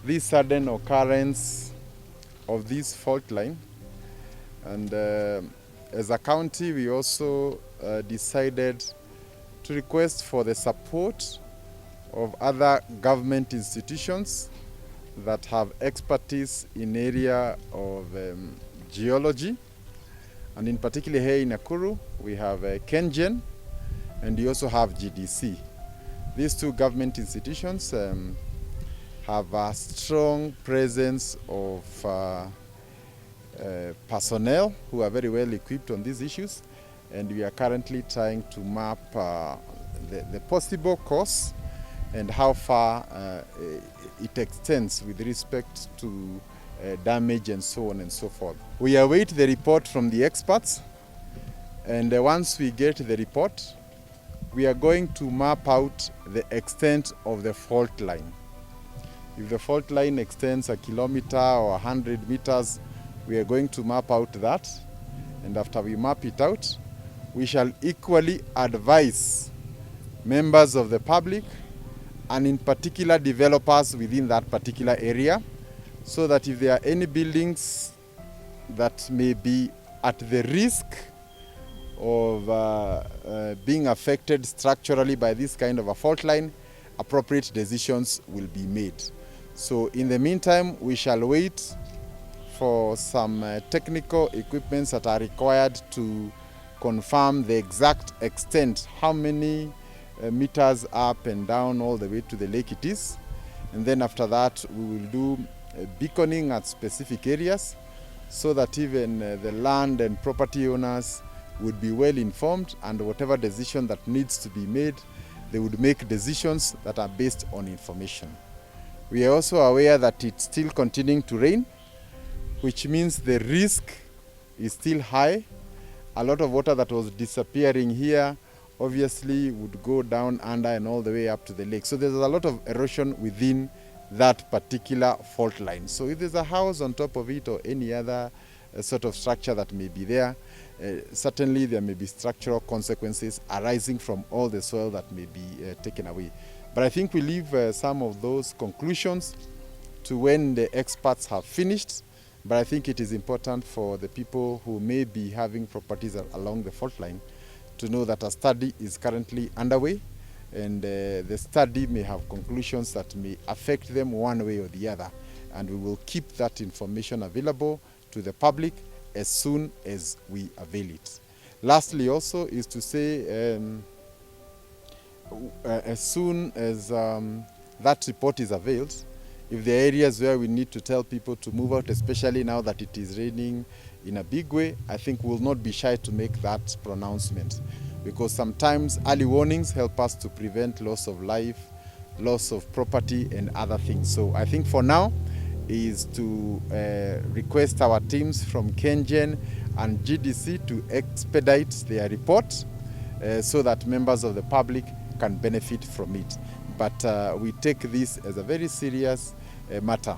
this sudden occurrence of this fault line, and as a county we also decided to request for the support of other government institutions that have expertise in area of geology, and in particular here in Nakuru we have KenGen and we also have GDC. These two government institutions have a strong presence of personnel who are very well equipped on these issues, and we are currently trying to map the possible course and how far it extends with respect to damage and so on and so forth. We await the report from the experts, and once we get the report, we are going to map out the extent of the fault line. If the fault line extends 1 kilometer or 100 meters, we are going to map out that, and after we map it out, we shall equally advise members of the public and in particular developers within that particular area, so that if there are any buildings that may be at the risk of being affected structurally by this kind of a fault line, appropriate decisions will be made. So in the meantime, we shall wait for some technical equipments that are required to confirm the exact extent, how many meters up and down all the way to the lake it is. And then after that, we will do beaconing at specific areas so that even the land and property owners would be well informed, and whatever decision that needs to be made, they would make decisions that are based on information. We are also aware that it's still continuing to rain, which means the risk is still high. A lot of water that was disappearing here obviously would go down under and all the way up to the lake. So there's a lot of erosion within that particular fault line. So if there's a house on top of it or any other sort of structure that may be there, certainly there may be structural consequences arising from all the soil that may be taken away. But I think we leave some of those conclusions to when the experts have finished. But I think it is important for the people who may be having properties along the fault line to know that a study is currently underway, and the study may have conclusions that may affect them one way or the other, and we will keep that information available to the public as soon as we avail it. Lastly also is to say, as soon as that report is availed, if there are areas where we need to tell people to move out, especially now that it is raining in a big way, I think we'll not be shy to make that pronouncement, because sometimes early warnings help us to prevent loss of life, loss of property and other things. So I think for now is to request our teams from KenGen and GDC to expedite their report so that members of the public can benefit from it. But we take this as a very serious matter,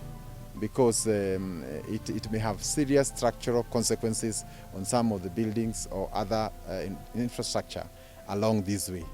because it may have serious structural consequences on some of the buildings or other infrastructure along this way.